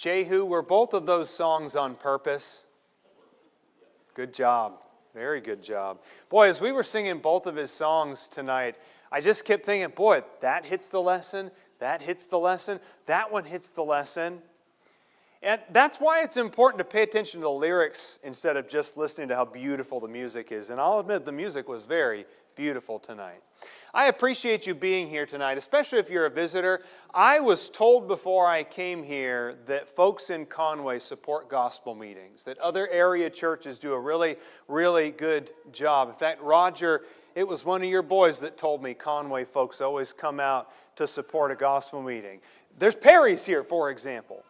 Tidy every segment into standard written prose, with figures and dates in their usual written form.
Jehu, were both of those songs on purpose? Good job. Very good job. Boy, as we were singing both of his songs tonight, I just kept thinking, boy, that hits the lesson, that hits the lesson, that one hits the lesson. And that's why it's important to pay attention to the lyrics instead of just listening to how beautiful the music is. And I'll admit the music was very beautiful tonight. I appreciate you being here tonight, especially if you're a visitor. I was told before I came here that folks in Conway support gospel meetings, that other area churches do a really, really good job. In fact, Roger, it was one of your boys that told me Conway folks always come out to support a gospel meeting. There's Perry's here, for example.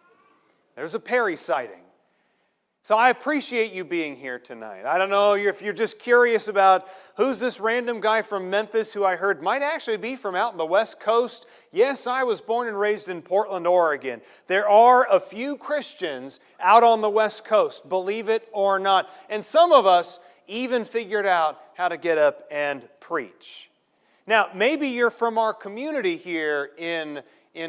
There's a Perry sighting. So I appreciate you being here tonight. I don't know if you're just curious about who's this random guy from Memphis who I heard might actually be from out in the West Coast. Yes, I was born and raised in Portland, Oregon. There are a few Christians out on the West Coast, believe it or not. And some of us even figured out how to get up and preach. Now, maybe you're from our community here in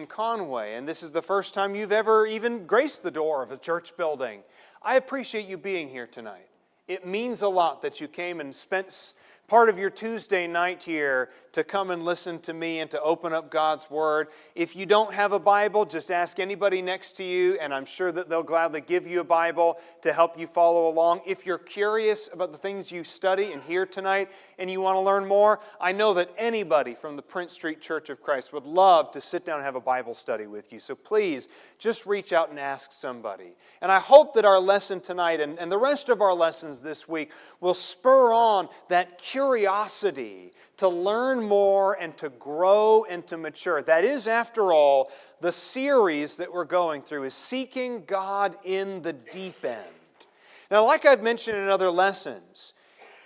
Conway, and this is the first time you've ever even graced the door of a church building. I appreciate you being here tonight. It means a lot that you came and spent part of your Tuesday night here to come and listen to me and to open up God's Word. If you don't have a Bible, just ask anybody next to you, and I'm sure that they'll gladly give you a Bible to help you follow along. If you're curious about the things you study and hear tonight and you want to learn more, I know that anybody from the Prince Street Church of Christ would love to sit down and have a Bible study with you. So please, just reach out and ask somebody. And I hope that our lesson tonight and the rest of our lessons this week will spur on that curiosity to learn more and to grow and to mature. That is, after all, the series that we're going through is Seeking God in the Deep End. Now, like I've mentioned in other lessons,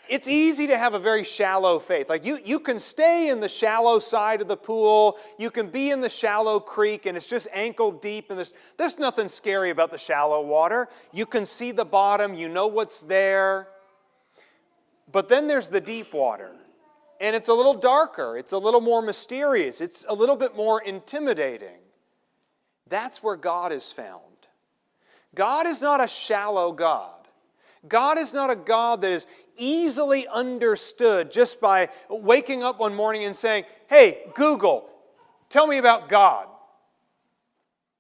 it's easy to have a very shallow faith. Like you can stay in the shallow side of the pool, you can be in the shallow creek, and it's just ankle deep, and there's nothing scary about the shallow water. You can see the bottom, you know what's there. But then there's the deep water. And it's a little darker, it's a little more mysterious, it's a little bit more intimidating. That's where God is found. God is not a shallow God. God is not a God that is easily understood just by waking up one morning and saying, "Hey, Google, tell me about God."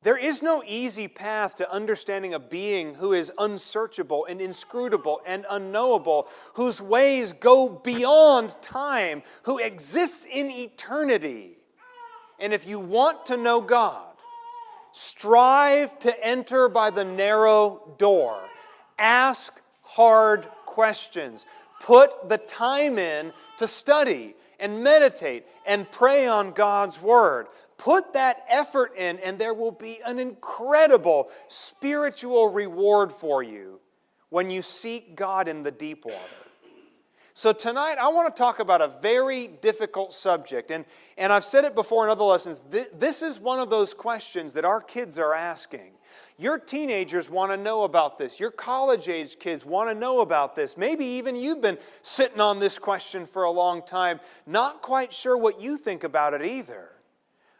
There is no easy path to understanding a being who is unsearchable and inscrutable and unknowable, whose ways go beyond time, who exists in eternity. And if you want to know God, strive to enter by the narrow door. Ask hard questions. Put the time in to study and meditate and pray on God's Word. Put that effort in, and there will be an incredible spiritual reward for you when you seek God in the deep water. So tonight, I want to talk about a very difficult subject. And I've said it before in other lessons. This is one of those questions that our kids are asking. Your teenagers want to know about this. Your college-age kids want to know about this. Maybe even you've been sitting on this question for a long time, not quite sure what you think about it either.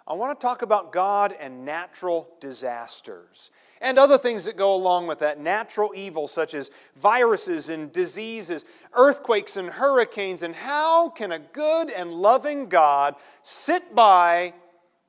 I want to talk about God and natural disasters and other things that go along with that. Natural evil such as viruses and diseases, earthquakes and hurricanes. And how can a good and loving God sit by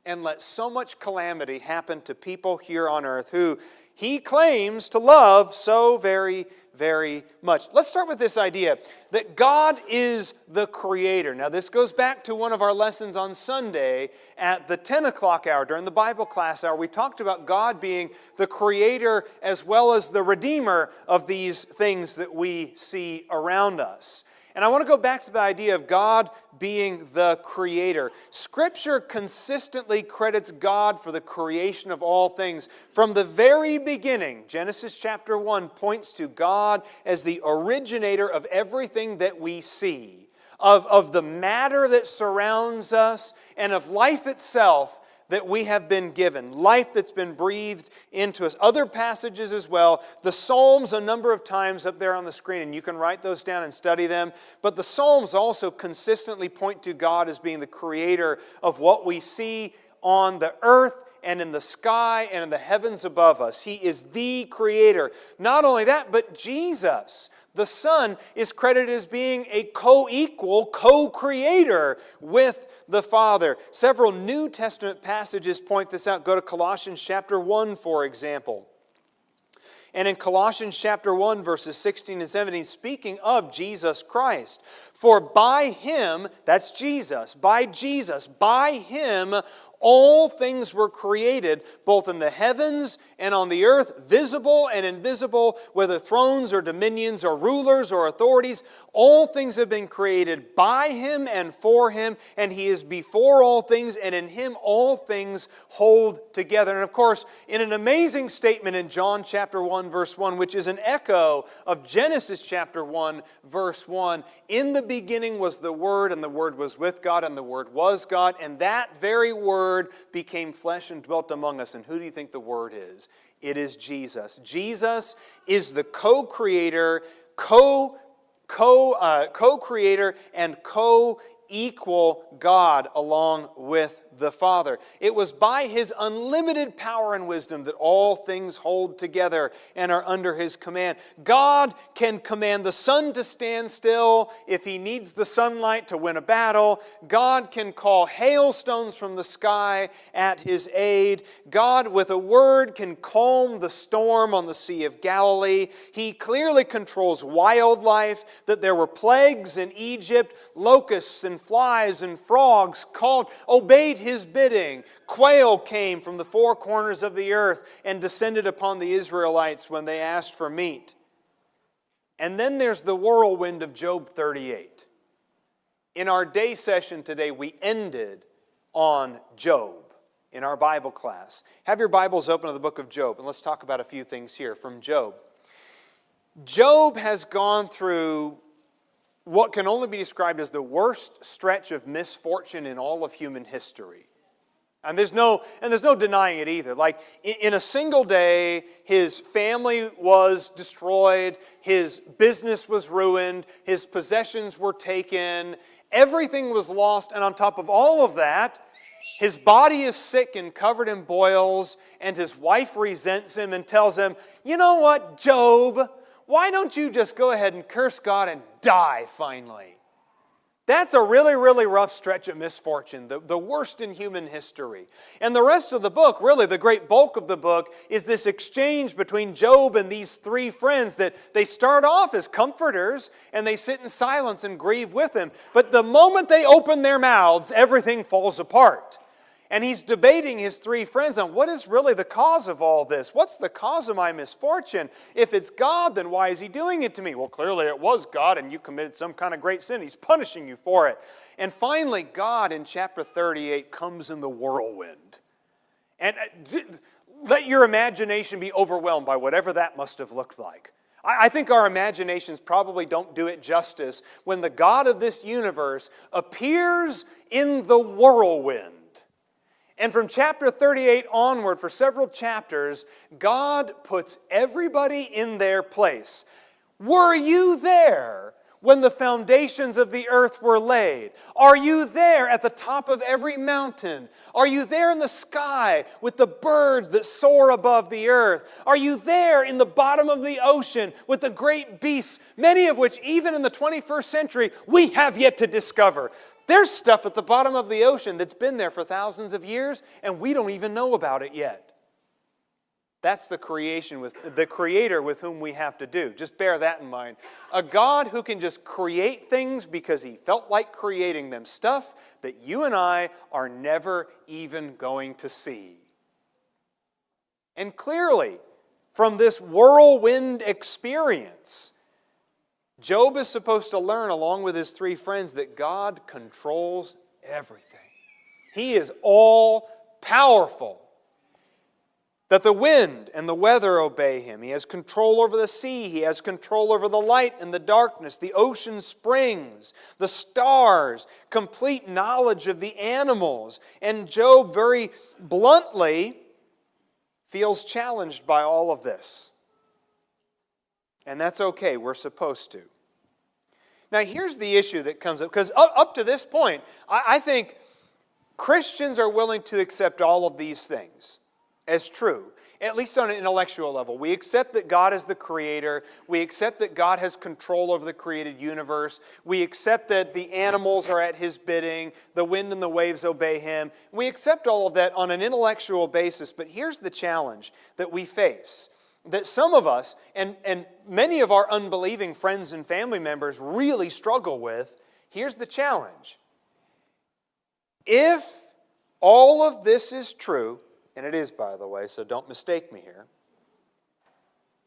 and let so much calamity happen to people here on earth who He claims to love so very, very much? Let's start with this idea that God is the Creator. Now, this goes back to one of our lessons on Sunday at the 10 o'clock hour during the Bible class hour. We talked about God being the Creator as well as the Redeemer of these things that we see around us. And I want to go back to the idea of God being the Creator. Scripture consistently credits God for the creation of all things. From the very beginning, Genesis chapter 1 points to God as the originator of everything that we see, of the matter that surrounds us, and of life itself that we have been given, life that's been breathed into us. Other passages as well, the Psalms a number of times up there on the screen, and you can write those down and study them. But the Psalms also consistently point to God as being the Creator of what we see on the earth and in the sky and in the heavens above us. He is the Creator. Not only that, but Jesus, the Son, is credited as being a co-equal, co-creator with the Father. Several New Testament passages point this out. Go to Colossians chapter 1, for example. And in Colossians chapter 1, verses 16 and 17, speaking of Jesus Christ, for by Him, that's Jesus, by Him, all things were created, both in the heavens and on the earth, visible and invisible, whether thrones or dominions or rulers or authorities. All things have been created by Him and for Him, and He is before all things, and in Him all things hold together. And of course, in an amazing statement in John chapter 1, verse 1, which is an echo of Genesis chapter 1, verse 1, in the beginning was the Word, and the Word was with God, and the Word was God, and that very Word became flesh and dwelt among us. And who do you think the Word is? It is Jesus. Jesus is the co-creator, co-creator and co-equal God along with the Father. It was by His unlimited power and wisdom that all things hold together and are under His command. God can command the sun to stand still if He needs the sunlight to win a battle. God can call hailstones from the sky at His aid. God, with a word, can calm the storm on the Sea of Galilee. He clearly controls wildlife, that there were plagues in Egypt, locusts and flies and frogs obeyed His bidding. Quail came from the four corners of the earth and descended upon the Israelites when they asked for meat. And then there's the whirlwind of Job 38. In our day session today, we ended on Job in our Bible class. Have your Bibles open to the book of Job, and let's talk about a few things here from Job. Job has gone through what can only be described as the worst stretch of misfortune in all of human history. And there's no denying it either. Like, in a single day, his family was destroyed, his business was ruined, his possessions were taken, everything was lost, and on top of all of that, his body is sick and covered in boils, and his wife resents him and tells him, "You know what, Job? Why don't you just go ahead and curse God and die finally?" That's a really, really rough stretch of misfortune, the worst in human history. And the rest of the book, really the great bulk of the book, is this exchange between Job and these three friends that they start off as comforters and they sit in silence and grieve with him. But the moment they open their mouths, everything falls apart. And he's debating his three friends on what is really the cause of all this. What's the cause of my misfortune? If it's God, then why is He doing it to me? Well, clearly it was God, and you committed some kind of great sin. He's punishing you for it. And finally, God in chapter 38 comes in the whirlwind. And let your imagination be overwhelmed by whatever that must have looked like. I think our imaginations probably don't do it justice when the God of this universe appears in the whirlwind. And from chapter 38 onward, for several chapters, God puts everybody in their place. Were you there when the foundations of the earth were laid? Are you there at the top of every mountain? Are you there in the sky with the birds that soar above the earth? Are you there in the bottom of the ocean with the great beasts, many of which, even in the 21st century, we have yet to discover? There's stuff at the bottom of the ocean that's been there for thousands of years, and we don't even know about it yet. That's the Creator with whom we have to do. Just bear that in mind. A God who can just create things because He felt like creating them. Stuff that you and I are never even going to see. And clearly, from this whirlwind experience, Job is supposed to learn, along with his three friends, that God controls everything. He is all-powerful. That the wind and the weather obey Him. He has control over the sea. He has control over the light and the darkness, the ocean springs, the stars, complete knowledge of the animals. And Job, very bluntly, feels challenged by all of this. And that's okay, we're supposed to. Now here's the issue that comes up, because up to this point, I think Christians are willing to accept all of these things as true, at least on an intellectual level. We accept that God is the creator. We accept that God has control over the created universe. We accept that the animals are at His bidding. The wind and the waves obey Him. We accept all of that on an intellectual basis. But here's the challenge that we face. That some of us, and many of our unbelieving friends and family members really struggle with. Here's the challenge. If all of this is true, and it is, by the way, so don't mistake me here.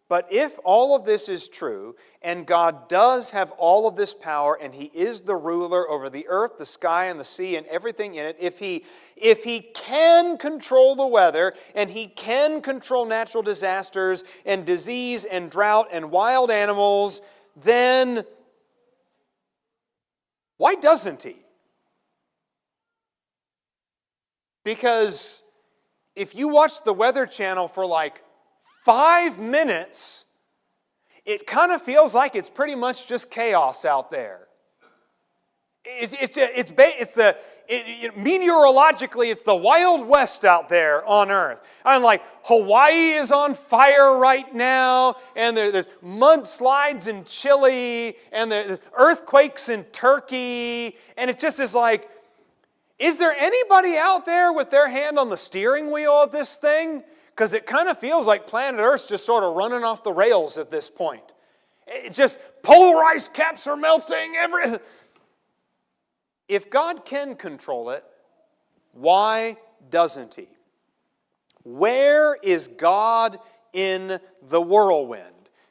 But if all of this is true, and God does have all of this power, and He is the ruler over the earth, the sky, and the sea, and everything in it, if He can control the weather, and He can control natural disasters, and disease, and drought, and wild animals, then why doesn't He? Because if you watch the Weather Channel for like 5 minutes, it kind of feels like it's pretty much just chaos out there. Meteorologically, it's the Wild West out there on Earth. And like Hawaii is on fire right now, and there's mudslides in Chile, and there's earthquakes in Turkey, and it just is like, is there anybody out there with their hand on the steering wheel of this thing? Because it kind of feels like planet Earth's just sort of running off the rails at this point. It's just polar ice caps are melting. If God can control it, why doesn't He? Where is God in the whirlwind?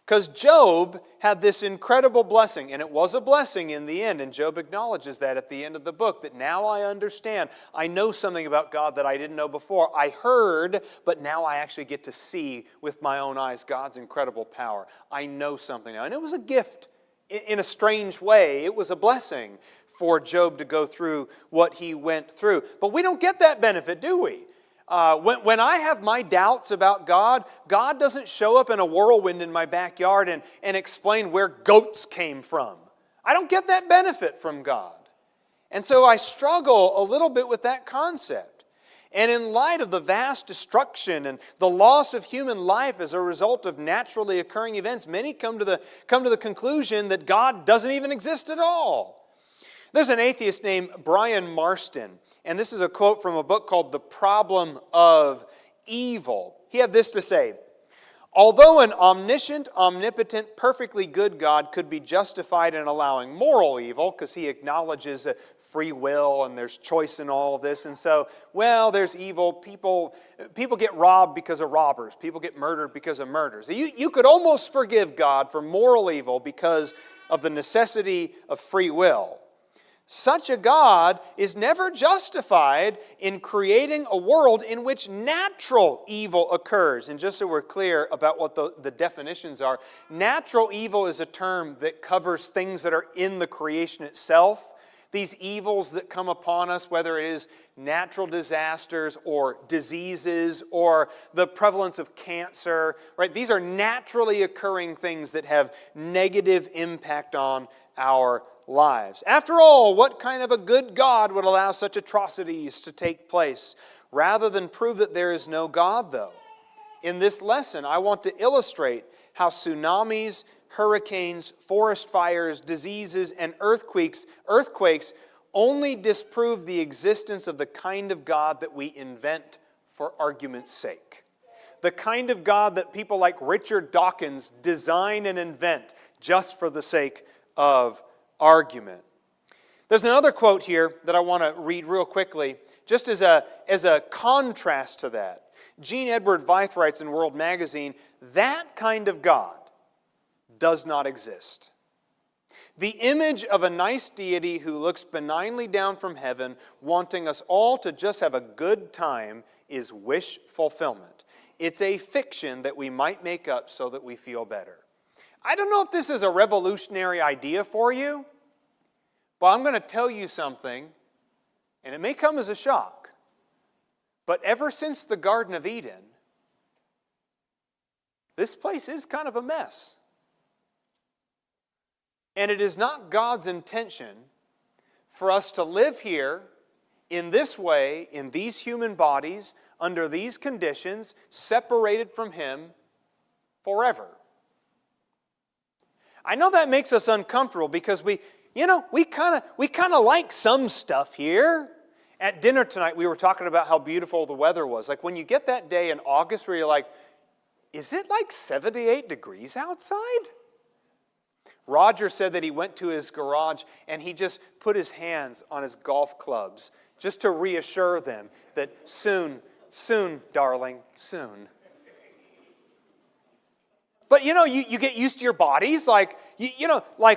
Because Job had this incredible blessing, and it was a blessing in the end, and Job acknowledges that at the end of the book, that now I understand. I know something about God that I didn't know before. I heard, but now I actually get to see with my own eyes God's incredible power. I know something now. And it was a gift in a strange way. It was a blessing for Job to go through what he went through. But we don't get that benefit, do we? When I have my doubts about God, God doesn't show up in a whirlwind in my backyard and explain where goats came from. I don't get that benefit from God. And so I struggle a little bit with that concept. And in light of the vast destruction and the loss of human life as a result of naturally occurring events, many come to the conclusion that God doesn't even exist at all. There's an atheist named Brian Marston, and this is a quote from a book called The Problem of Evil. He had this to say: although an omniscient, omnipotent, perfectly good God could be justified in allowing moral evil, because He acknowledges free will and there's choice in all of this, and so, well, there's evil. People get robbed because of robbers. People get murdered because of murders. You could almost forgive God for moral evil because of the necessity of free will. Such a God is never justified in creating a world in which natural evil occurs. And just so we're clear about what the definitions are, natural evil is a term that covers things that are in the creation itself. These evils that come upon us, whether it is natural disasters or diseases or the prevalence of cancer, right? These are naturally occurring things that have negative impact on our lives. After all, what kind of a good God would allow such atrocities to take place? Rather than prove that there is no God, though, in this lesson, I want to illustrate how tsunamis, hurricanes, forest fires, diseases, and earthquakes only disprove the existence of the kind of God that we invent for argument's sake. The kind of God that people like Richard Dawkins design and invent just for the sake of argument. There's another quote here that I want to read real quickly, just as a contrast to that. Gene Edward Veith writes in World Magazine, that kind of God does not exist. The image of a nice deity who looks benignly down from heaven, wanting us all to just have a good time, is wish fulfillment. It's a fiction that we might make up so that we feel better. I don't know if this is a revolutionary idea for you, but I'm going to tell you something, and it may come as a shock. But ever since the Garden of Eden, this place is kind of a mess. And it is not God's intention for us to live here in this way, in these human bodies, under these conditions, separated from Him forever. I know that makes us uncomfortable because we kind of like some stuff here. At dinner tonight, we were talking about how beautiful the weather was. Like when you get that day in August where you're like, is it like 78 degrees outside? Roger said that he went to his garage and he just put his hands on his golf clubs just to reassure them that soon, darling, soon. But you get used to your bodies. Like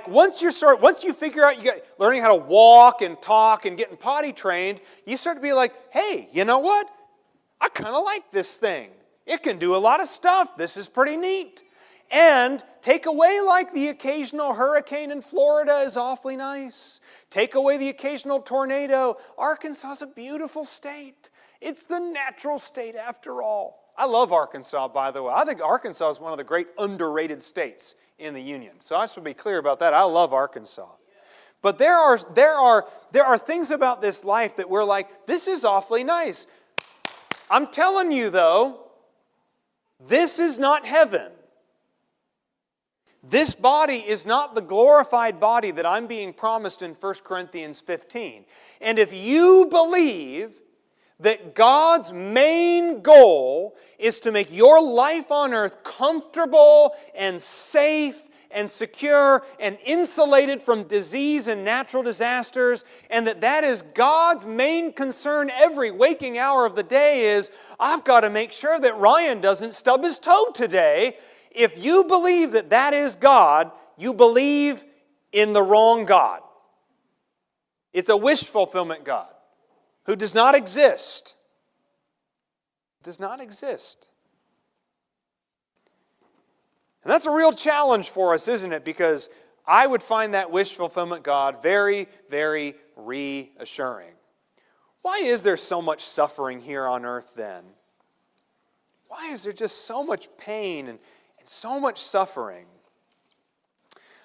once you figure out learning how to walk and talk and getting potty trained, you start to be like, hey, you know what? I kind of like this thing. It can do a lot of stuff. This is pretty neat. And take away like the occasional hurricane in Florida is awfully nice. Take away the occasional tornado. Arkansas is a beautiful state. It's the natural state after all. I love Arkansas, by the way. I think Arkansas is one of the great underrated states in the Union. So I should be clear about that. I love Arkansas. But there are things about this life that we're like, this is awfully nice. I'm telling you, though, this is not heaven. This body is not the glorified body that I'm being promised in 1 Corinthians 15. And if you believe that God's main goal is to make your life on earth comfortable and safe and secure and insulated from disease and natural disasters, and that is God's main concern every waking hour of the day is, I've got to make sure that Ryan doesn't stub his toe today. If you believe that that is God, you believe in the wrong God. It's a wish fulfillment God who does not exist. Does not exist. And that's a real challenge for us, isn't it? Because I would find that wish fulfillment God very, very reassuring. Why is there so much suffering here on earth then? Why is there just so much pain and so much suffering?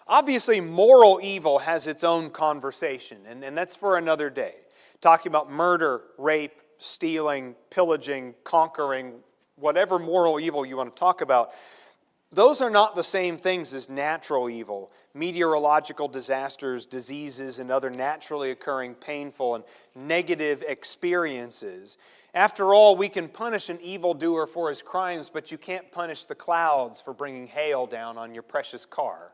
Obviously, moral evil has its own conversation, and that's for another day. Talking about murder, rape, stealing, pillaging, conquering, whatever moral evil you want to talk about. Those are not the same things as natural evil, meteorological disasters, diseases, and other naturally occurring painful and negative experiences. After all, we can punish an evildoer for his crimes, but you can't punish the clouds for bringing hail down on your precious car.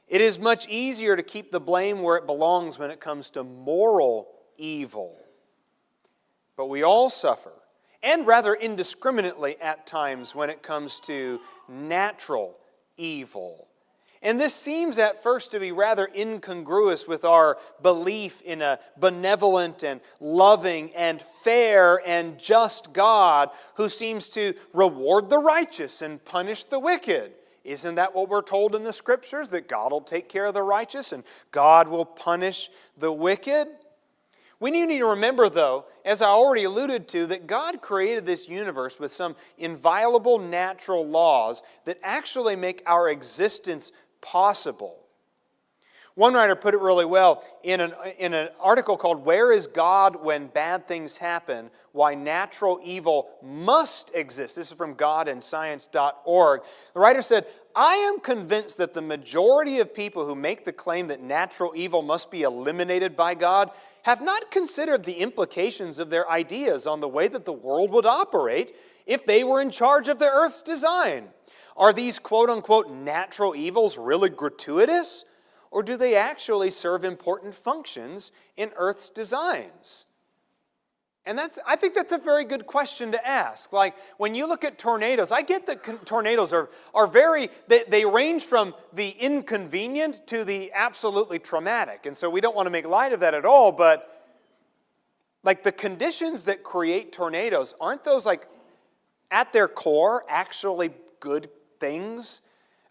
It is much easier to keep the blame where it belongs when it comes to moral evil. But we all suffer, and rather indiscriminately at times when it comes to natural evil. And this seems at first to be rather incongruous with our belief in a benevolent and loving and fair and just God who seems to reward the righteous and punish the wicked. Isn't that what we're told in the Scriptures? That God will take care of the righteous and God will punish the wicked? We need to remember, though, as I already alluded to, that God created this universe with some inviolable natural laws that actually make our existence possible. One writer put it really well in an article called "Where is God When Bad Things Happen? Why Natural Evil Must Exist." This is from godandscience.org. The writer said, "I am convinced that the majority of people who make the claim that natural evil must be eliminated by God have not considered the implications of their ideas on the way that the world would operate if they were in charge of the earth's design. Are these quote-unquote natural evils really gratuitous? Or do they actually serve important functions in Earth's designs?" And I think that's a very good question to ask. Like, when you look at tornadoes, I get that tornadoes are very, they range from the inconvenient to the absolutely traumatic. And so we don't want to make light of that at all, but like the conditions that create tornadoes, aren't those like, at their core, actually good things?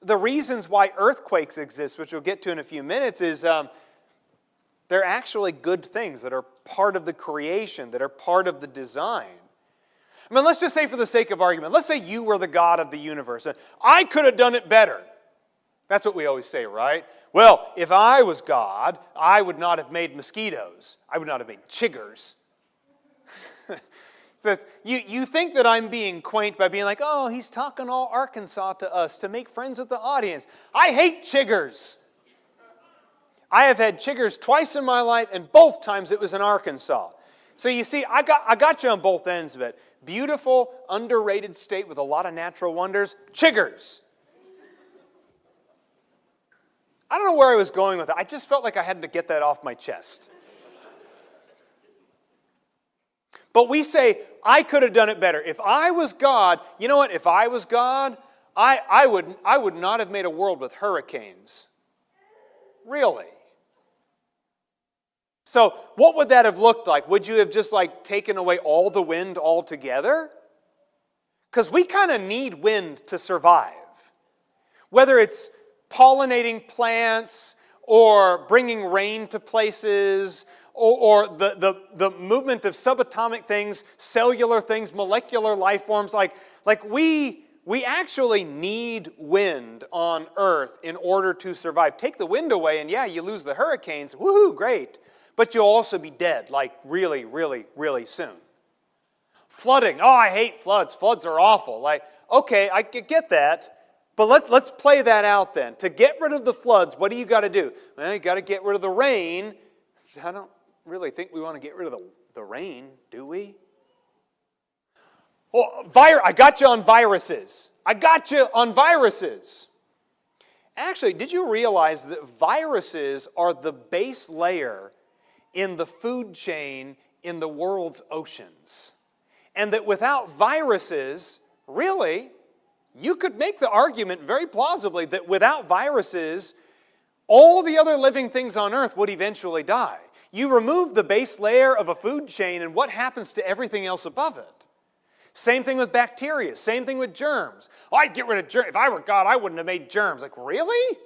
The reasons why earthquakes exist, which we'll get to in a few minutes, is they're actually good things that are part of the creation, that are part of the design. I mean, let's just say for the sake of argument, let's say you were the God of the universe, and I could have done it better. That's what we always say, right? Well, if I was God, I would not have made mosquitoes. I would not have made chiggers. You think that I'm being quaint by being like, oh, he's talking all Arkansas to us to make friends with the audience. I hate chiggers. I have had chiggers twice in my life, and both times it was in Arkansas. So you see, I got you on both ends of it. Beautiful, underrated state with a lot of natural wonders. Chiggers. I don't know where I was going with it. I just felt like I had to get that off my chest. But we say, I could have done it better. If I was God, you know what? If I was God, I would not have made a world with hurricanes. Really? So what would that have looked like? Would you have just like taken away all the wind altogether? Because we kind of need wind to survive. Whether it's pollinating plants or bringing rain to places or the movement of subatomic things, cellular things, molecular life forms, like we actually need wind on Earth in order to survive. Take the wind away and yeah, you lose the hurricanes. Woohoo, great. But you'll also be dead, like really, really, really soon. Flooding. Oh, I hate floods. Floods are awful. Like, okay, I get that. But let's play that out then. To get rid of the floods, what do you got to do? Well, you got to get rid of the rain. I don't really think we want to get rid of the rain, do we? Well, I got you on viruses. Actually, did you realize that viruses are the base layer in the food chain in the world's oceans? And that without viruses, really, you could make the argument very plausibly that without viruses, all the other living things on Earth would eventually die. You remove the base layer of a food chain, and what happens to everything else above it? Same thing with bacteria. Same thing with germs. Oh, I'd get rid of germs. If I were God, I wouldn't have made germs. Like, really?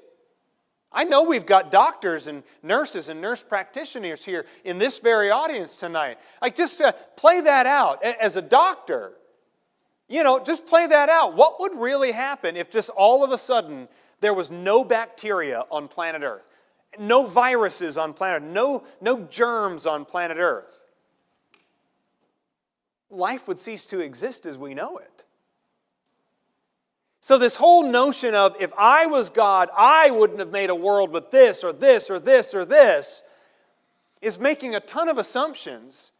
I know we've got doctors and nurses and nurse practitioners here in this very audience tonight. Like, just to play that out as a doctor, just play that out. What would really happen if just all of a sudden there was no bacteria on planet Earth? No viruses on planet Earth. No germs on planet Earth. Life would cease to exist as we know it. So this whole notion of if I was God, I wouldn't have made a world with this or this or this or this is making a ton of assumptions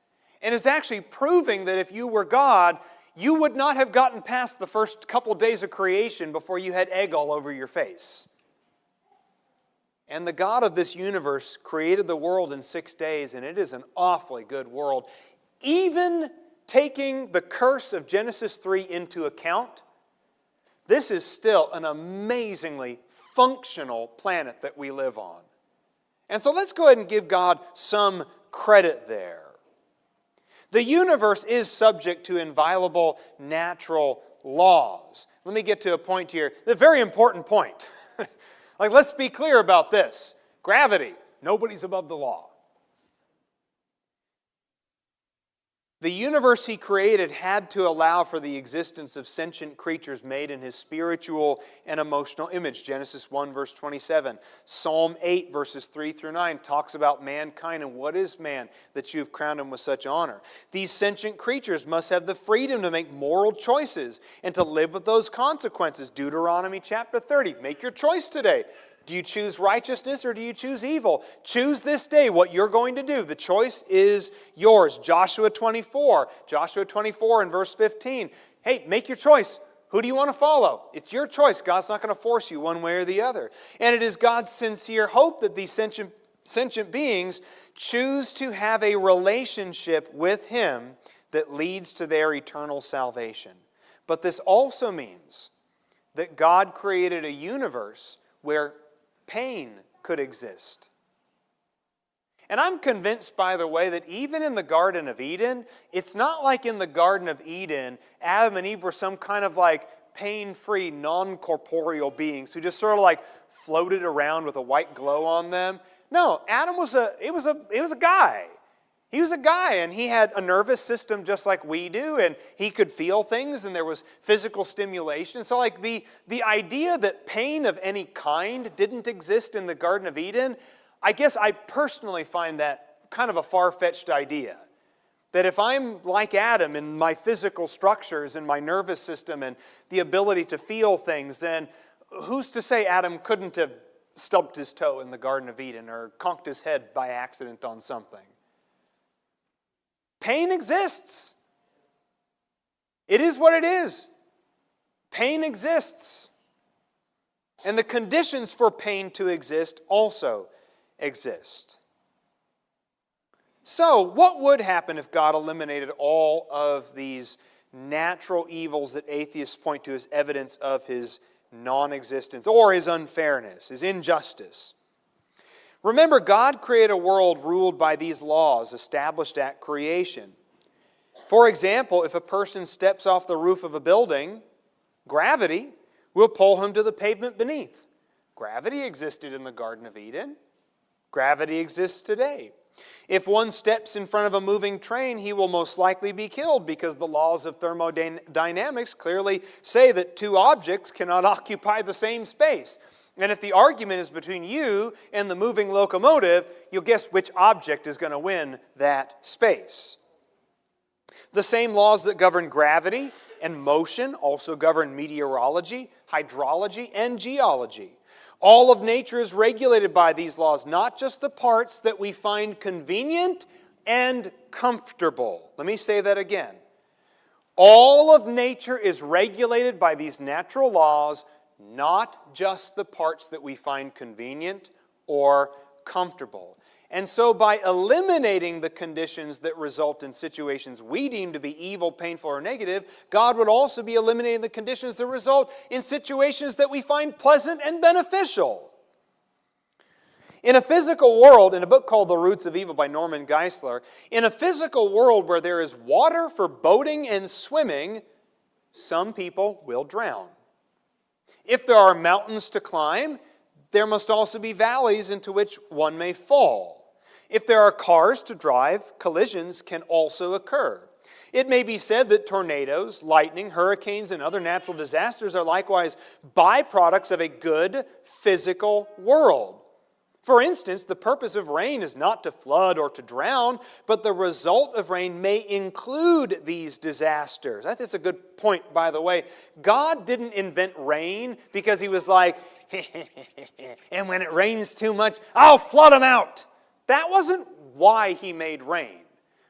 and is actually proving that if you were God, you would not have gotten past the first couple days of creation before you had egg all over your face. And the God of this universe created the world in 6 days, and it is an awfully good world. Even taking the curse of Genesis 3 into account, this is still an amazingly functional planet that we live on. And so let's go ahead and give God some credit there. The universe is subject to inviolable natural laws. Let me get to a point here, a very important point. Let's be clear about this. Gravity, nobody's above the law. The universe He created had to allow for the existence of sentient creatures made in His spiritual and emotional image. Genesis 1 verse 27. Psalm 8 verses 3 through 9 talks about mankind and what is man that you've crowned him with such honor. These sentient creatures must have the freedom to make moral choices and to live with those consequences. Deuteronomy chapter 30. Make your choice today. Do you choose righteousness or do you choose evil? Choose this day what you're going to do. The choice is yours. Joshua 24 in verse 15. Hey, make your choice. Who do you want to follow? It's your choice. God's not going to force you one way or the other. And it is God's sincere hope that these sentient beings choose to have a relationship with Him that leads to their eternal salvation. But this also means that God created a universe where pain could exist. And I'm convinced, by the way, that even in the Garden of Eden, it's not like in the Garden of Eden, Adam and Eve were some kind of like pain-free, non-corporeal beings who just sort of like floated around with a white glow on them. No, Adam was a guy. He was a guy, and he had a nervous system just like we do, and he could feel things, and there was physical stimulation. So like the idea that pain of any kind didn't exist in the Garden of Eden, I guess I personally find that kind of a far-fetched idea. That if I'm like Adam in my physical structures and my nervous system and the ability to feel things, then who's to say Adam couldn't have stubbed his toe in the Garden of Eden or conked his head by accident on something? Pain exists. It is what it is. Pain exists. And the conditions for pain to exist also exist. So, what would happen if God eliminated all of these natural evils that atheists point to as evidence of His non-existence or His unfairness, His injustice? Remember, God created a world ruled by these laws established at creation. For example, if a person steps off the roof of a building, gravity will pull him to the pavement beneath. Gravity existed in the Garden of Eden. Gravity exists today. If one steps in front of a moving train, he will most likely be killed because the laws of thermodynamics clearly say that two objects cannot occupy the same space. And if the argument is between you and the moving locomotive, you'll guess which object is going to win that space. The same laws that govern gravity and motion also govern meteorology, hydrology, and geology. All of nature is regulated by these laws, not just the parts that we find convenient and comfortable. Let me say that again. All of nature is regulated by these natural laws, not just the parts that we find convenient or comfortable. And so by eliminating the conditions that result in situations we deem to be evil, painful, or negative, God would also be eliminating the conditions that result in situations that we find pleasant and beneficial. In a physical world, in a book called The Roots of Evil by Norman Geisler, in a physical world where there is water for boating and swimming, some people will drown. If there are mountains to climb, there must also be valleys into which one may fall. If there are cars to drive, collisions can also occur. It may be said that tornadoes, lightning, hurricanes, and other natural disasters are likewise byproducts of a good physical world. For instance, the purpose of rain is not to flood or to drown, but the result of rain may include these disasters. That's a good point, by the way. God didn't invent rain because He was like, and when it rains too much, I'll flood them out. That wasn't why He made rain.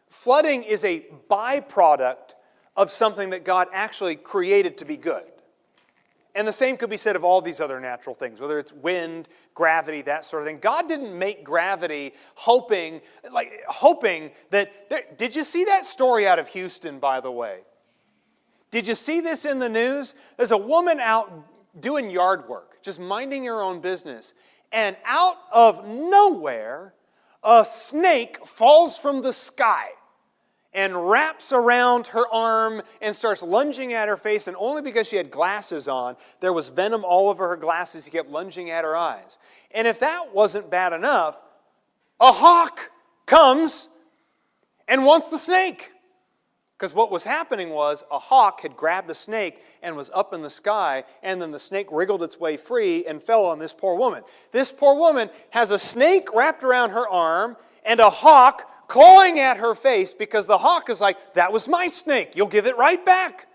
Flooding is a byproduct of something that God actually created to be good. And the same could be said of all these other natural things, whether it's wind, gravity, that sort of thing. God didn't make gravity hoping that... Did you see that story out of Houston, by the way? Did you see this in the news? There's a woman out doing yard work, just minding her own business. And out of nowhere, a snake falls from the sky and wraps around her arm and starts lunging at her face. And only because she had glasses on, there was venom all over her glasses. He kept lunging at her eyes. And if that wasn't bad enough, a hawk comes and wants the snake. Because what was happening was a hawk had grabbed a snake and was up in the sky, and then the snake wriggled its way free and fell on this poor woman. This poor woman has a snake wrapped around her arm and a hawk clawing at her face because the hawk is like, that was my snake, you'll give it right back.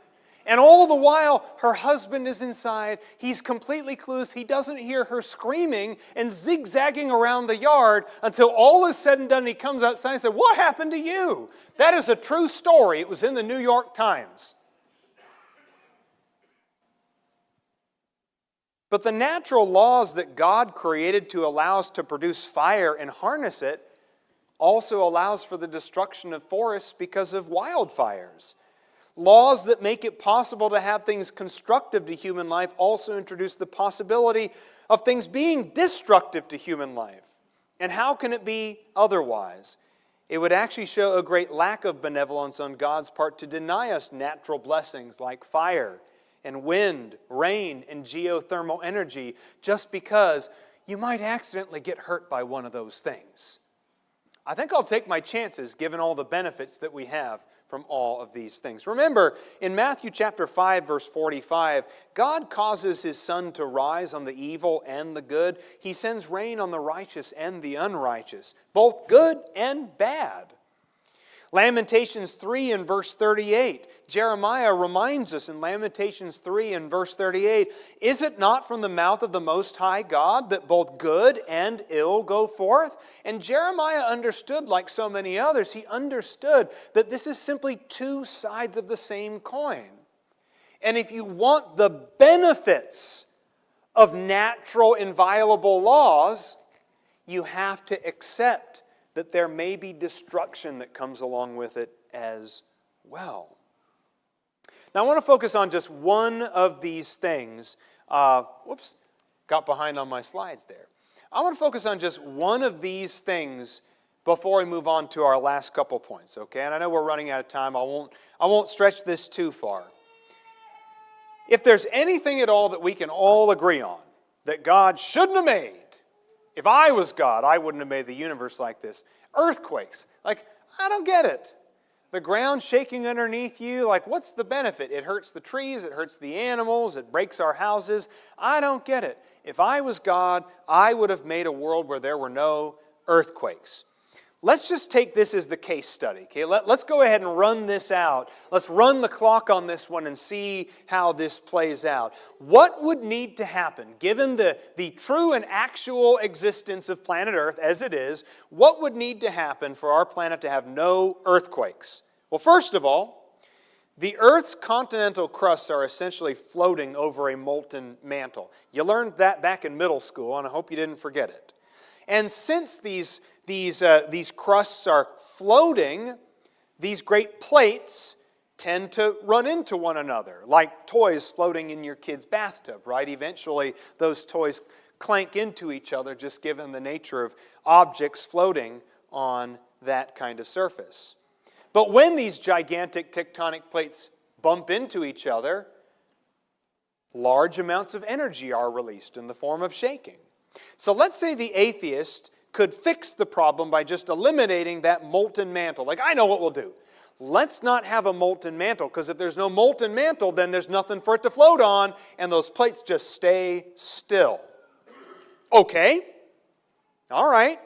And all the while, her husband is inside. He's completely clueless. He doesn't hear her screaming and zigzagging around the yard until all is said and done. He comes outside and says, "What happened to you?" That is a true story. It was in the New York Times. But the natural laws that God created to allow us to produce fire and harness it also allows for the destruction of forests because of wildfires. Laws that make it possible to have things constructive to human life also introduce the possibility of things being destructive to human life. And how can it be otherwise? It would actually show a great lack of benevolence on God's part to deny us natural blessings like fire and wind, rain, and geothermal energy just because you might accidentally get hurt by one of those things. I think I'll take my chances given all the benefits that we have from all of these things. Remember, in Matthew chapter 5, verse 45, God causes His sun to rise on the evil and the good. He sends rain on the righteous and the unrighteous, both good and bad. Lamentations 3 and verse 38, Jeremiah reminds us in Lamentations 3 and verse 38, is it not from the mouth of the Most High God that both good and ill go forth? And Jeremiah understood, like so many others, he understood that this is simply two sides of the same coin. And if you want the benefits of natural inviolable laws, you have to accept that there may be destruction that comes along with it as well. Now I want to focus on just one of these things. Whoops, got behind on my slides there. I want to focus on just one of these things before we move on to our last couple points, okay? And I know we're running out of time. I won't stretch this too far. If there's anything at all that we can all agree on that God shouldn't have made, if I was God, I wouldn't have made the universe like this. Earthquakes. Like, I don't get it. The ground shaking underneath you, like, what's the benefit? It hurts the trees, it hurts the animals, it breaks our houses. I don't get it. If I was God, I would have made a world where there were no earthquakes. Let's just take this as the case study. Okay? Let's go ahead and run this out. Let's run the clock on this one and see how this plays out. What would need to happen, given the true and actual existence of planet Earth as it is, what would need to happen for our planet to have no earthquakes? Well, first of all, the Earth's continental crusts are essentially floating over a molten mantle. You learned that back in middle school, and I hope you didn't forget it. And since these crusts are floating, these great plates tend to run into one another, like toys floating in your kid's bathtub, right? Eventually, those toys clank into each other, just given the nature of objects floating on that kind of surface. But when these gigantic tectonic plates bump into each other, large amounts of energy are released in the form of shaking. So let's say the atheist could fix the problem by just eliminating that molten mantle. Like, I know what we'll do. Let's not have a molten mantle, because if there's no molten mantle, then there's nothing for it to float on, and those plates just stay still. Okay. All right.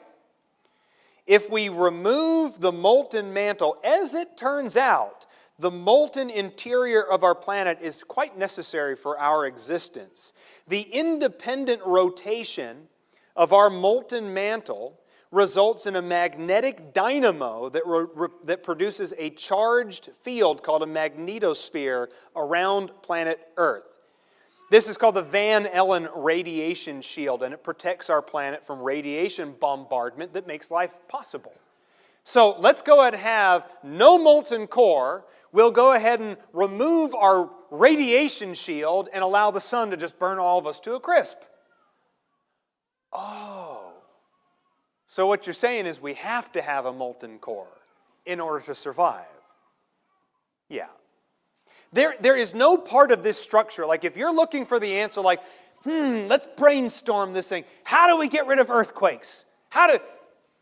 If we remove the molten mantle, as it turns out, the molten interior of our planet is quite necessary for our existence. The independent rotation of our molten mantle results in a magnetic dynamo that produces a charged field called a magnetosphere around planet Earth. This is called the Van Allen radiation shield, and it protects our planet from radiation bombardment that makes life possible. So let's go ahead and have no molten core. We'll go ahead and remove our radiation shield and allow the sun to just burn all of us to a crisp. Oh. So what you're saying is we have to have a molten core in order to survive. Yeah. There is no part of this structure, like if you're looking for the answer, like, let's brainstorm this thing. How do we get rid of earthquakes?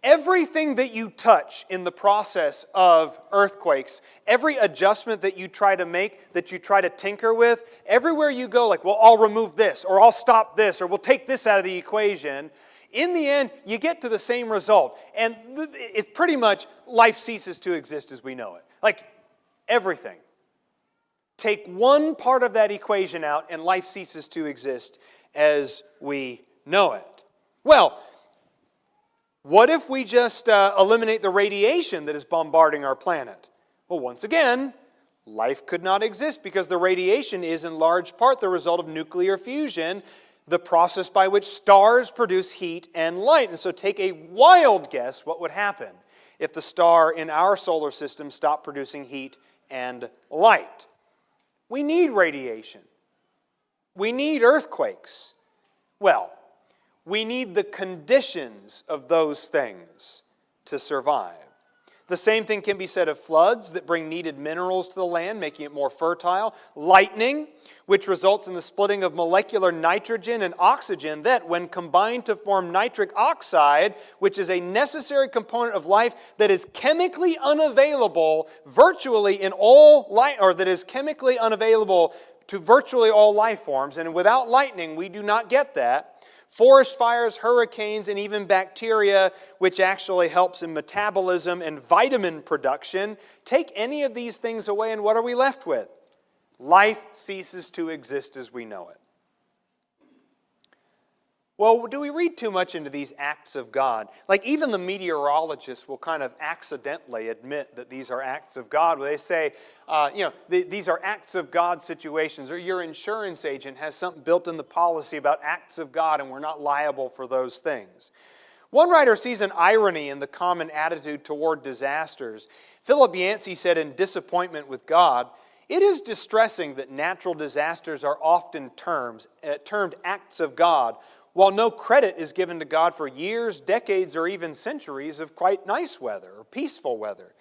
Everything that you touch in the process of earthquakes, every adjustment that you try to make, that you try to tinker with, everywhere you go, like, well, I'll remove this, or I'll stop this, or we'll take this out of the equation. In the end, you get to the same result. And it's pretty much life ceases to exist as we know it. Like, everything. Take one part of that equation out, and life ceases to exist as we know it. Well, what if we just eliminate the radiation that is bombarding our planet? Well, once again, life could not exist because the radiation is in large part the result of nuclear fusion, the process by which stars produce heat and light. And so take a wild guess what would happen if the star in our solar system stopped producing heat and light. We need radiation. We need earthquakes. Well, we need the conditions of those things to survive. The same thing can be said of floods that bring needed minerals to the land, making it more fertile. Lightning, which results in the splitting of molecular nitrogen and oxygen that, when combined to form nitric oxide, which is a necessary component of life that is chemically unavailable virtually in all life, or that is chemically unavailable to virtually all life forms. And without lightning, we do not get that. Forest fires, hurricanes, and even bacteria, which actually helps in metabolism and vitamin production. Take any of these things away, and what are we left with? Life ceases to exist as we know it. Well, do we read too much into these acts of God? Like even the meteorologists will kind of accidentally admit that these are acts of God. They say, these are acts of God situations, or your insurance agent has something built in the policy about acts of God and we're not liable for those things. One writer sees an irony in the common attitude toward disasters. Philip Yancey said in Disappointment with God, "It is distressing that natural disasters are often termed acts of God, while no credit is given to God for years, decades, or even centuries of quite nice weather or peaceful weather.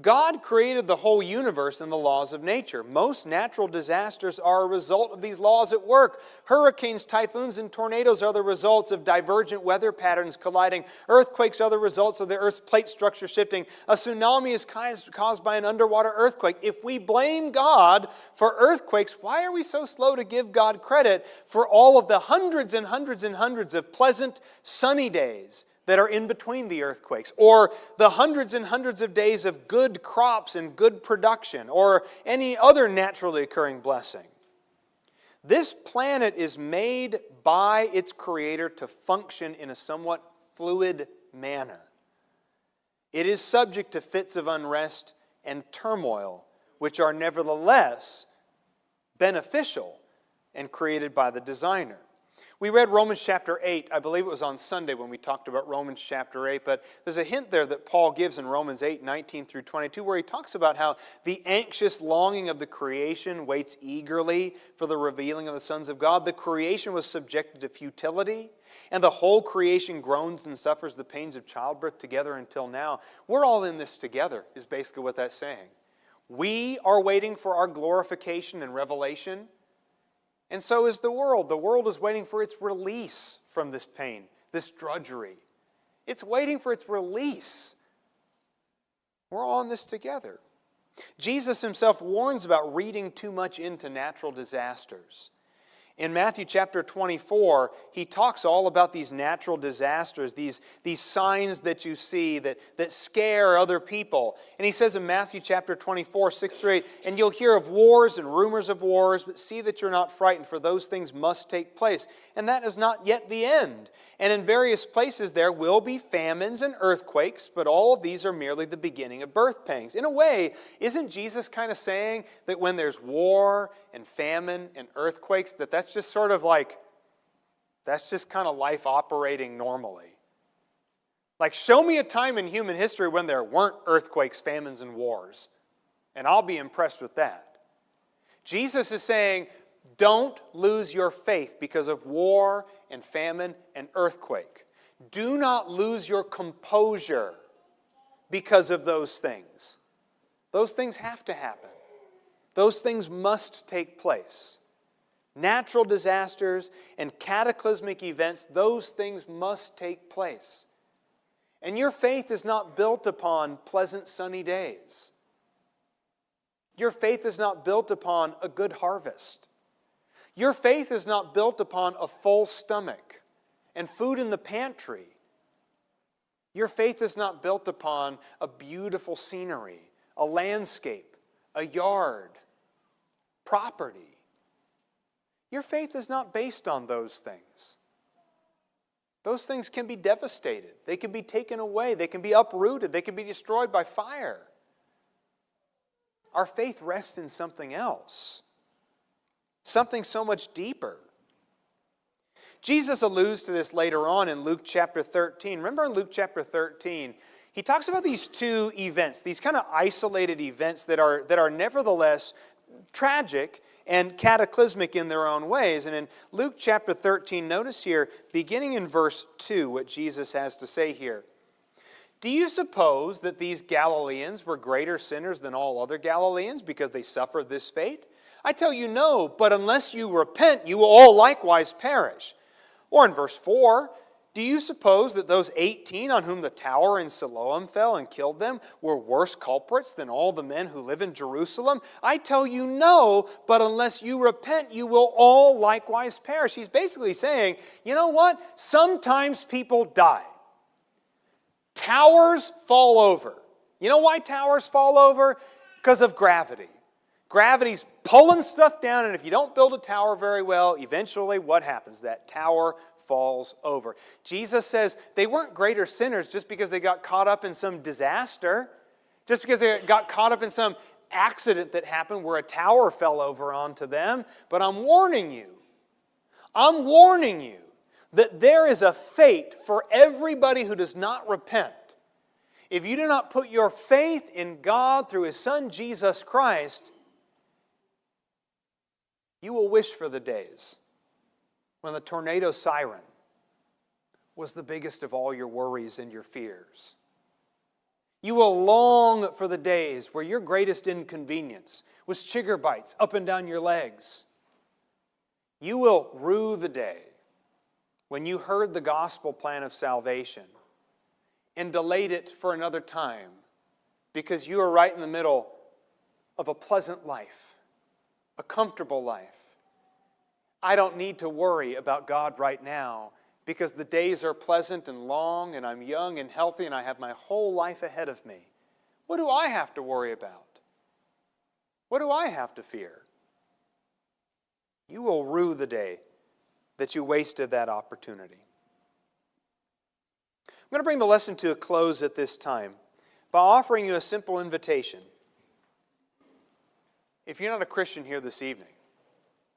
God created the whole universe and the laws of nature. Most natural disasters are a result of these laws at work. Hurricanes, typhoons, and tornadoes are the results of divergent weather patterns colliding. Earthquakes are the results of the Earth's plate structure shifting. A tsunami is caused by an underwater earthquake. If we blame God for earthquakes, why are we so slow to give God credit for all of the hundreds and hundreds and hundreds of pleasant, sunny days that are in between the earthquakes, or the hundreds and hundreds of days of good crops and good production, or any other naturally occurring blessing? This planet is made by its Creator to function in a somewhat fluid manner. It is subject to fits of unrest and turmoil, which are nevertheless beneficial and created by the designer. We read Romans chapter 8. I believe it was on Sunday when we talked about Romans chapter 8. But there's a hint there that Paul gives in Romans 8, 19 through 22, where he talks about how the anxious longing of the creation waits eagerly for the revealing of the sons of God. The creation was subjected to futility, and the whole creation groans and suffers the pains of childbirth together until now. We're all in this together, is basically what that's saying. We are waiting for our glorification and revelation. And so is the world. The world is waiting for its release from this pain, this drudgery. It's waiting for its release. We're all in this together. Jesus himself warns about reading too much into natural disasters. In Matthew chapter 24, he talks all about these natural disasters, these signs that you see that scare other people. And he says in Matthew chapter 24, 6 through 8, "And you'll hear of wars and rumors of wars, but see that you're not frightened, for those things must take place. And that is not yet the end. And in various places there will be famines and earthquakes, but all of these are merely the beginning of birth pangs." In a way, isn't Jesus kind of saying that when there's war and famine and earthquakes, that's just sort of like, that's just kind of life operating normally? Like, show me a time in human history when there weren't earthquakes, famines, and wars, and I'll be impressed with that. Jesus is saying, don't lose your faith because of war and famine and earthquake. Do not lose your composure because of those things. Those things have to happen. Those things must take place. Natural disasters and cataclysmic events, those things must take place. And your faith is not built upon pleasant sunny days. Your faith is not built upon a good harvest. Your faith is not built upon a full stomach and food in the pantry. Your faith is not built upon a beautiful scenery, a landscape, a yard, property. Your faith is not based on those things. Those things can be devastated. They can be taken away. They can be uprooted. They can be destroyed by fire. Our faith rests in something else. Something so much deeper. Jesus alludes to this later on in Luke chapter 13. Remember in Luke chapter 13, he talks about these two events, these kind of isolated events that are nevertheless tragic and cataclysmic in their own ways. And in Luke chapter 13, notice here, beginning in verse 2, what Jesus has to say here. Do you suppose that these Galileans were greater sinners than all other Galileans because they suffered this fate? I tell you no, but unless you repent, you will all likewise perish. Or in verse 4, do you suppose that those 18 on whom the tower in Siloam fell and killed them were worse culprits than all the men who live in Jerusalem? I tell you no, but unless you repent, you will all likewise perish. He's basically saying, you know what? Sometimes people die. Towers fall over. You know why towers fall over? Because of gravity. Gravity's pulling stuff down, and if you don't build a tower very well, eventually what happens? That tower falls over. Jesus says they weren't greater sinners just because they got caught up in some disaster, just because they got caught up in some accident that happened where a tower fell over onto them. But I'm warning you that there is a fate for everybody who does not repent. If you do not put your faith in God through His Son Jesus Christ, you will wish for the days when the tornado siren was the biggest of all your worries and your fears. You will long for the days where your greatest inconvenience was chigger bites up and down your legs. You will rue the day when you heard the gospel plan of salvation and delayed it for another time because you are right in the middle of a pleasant life, a comfortable life. I don't need to worry about God right now because the days are pleasant and long and I'm young and healthy and I have my whole life ahead of me. What do I have to worry about? What do I have to fear? You will rue the day that you wasted that opportunity. I'm going to bring the lesson to a close at this time by offering you a simple invitation. If you're not a Christian here this evening,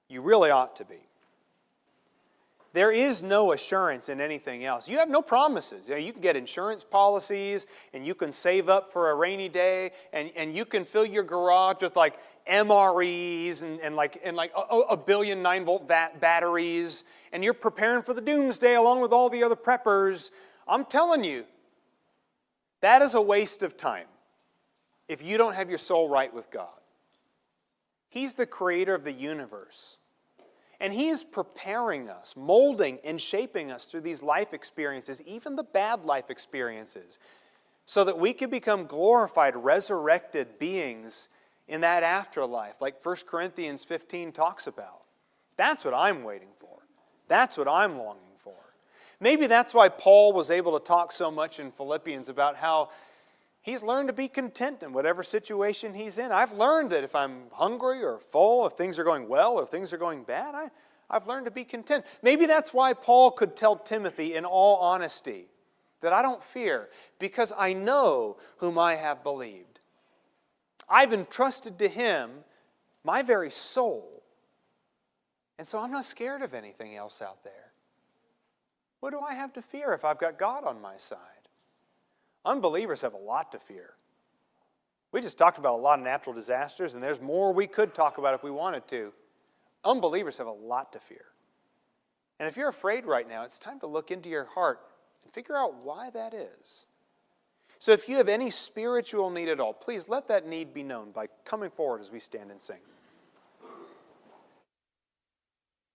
you really ought to be. There is no assurance in anything else. You have no promises. You can get insurance policies, and you can save up for a rainy day, and you can fill your garage with like MREs and like a billion 9-volt batteries, and you're preparing for the doomsday along with all the other preppers. I'm telling you, that is a waste of time if you don't have your soul right with God. He's the creator of the universe. And He is preparing us, molding and shaping us through these life experiences, even the bad life experiences, so that we can become glorified, resurrected beings in that afterlife, like 1 Corinthians 15 talks about. That's what I'm waiting for. That's what I'm longing for. Maybe that's why Paul was able to talk so much in Philippians about how he's learned to be content in whatever situation he's in. I've learned that if I'm hungry or full, if things are going well or if things are going bad, I've learned to be content. Maybe that's why Paul could tell Timothy in all honesty that I don't fear because I know whom I have believed. I've entrusted to Him my very soul. And so I'm not scared of anything else out there. What do I have to fear if I've got God on my side? Unbelievers have a lot to fear. We just talked about a lot of natural disasters, and there's more we could talk about if we wanted to. Unbelievers have a lot to fear. And if you're afraid right now, it's time to look into your heart and figure out why that is. So if you have any spiritual need at all, please let that need be known by coming forward as we stand and sing.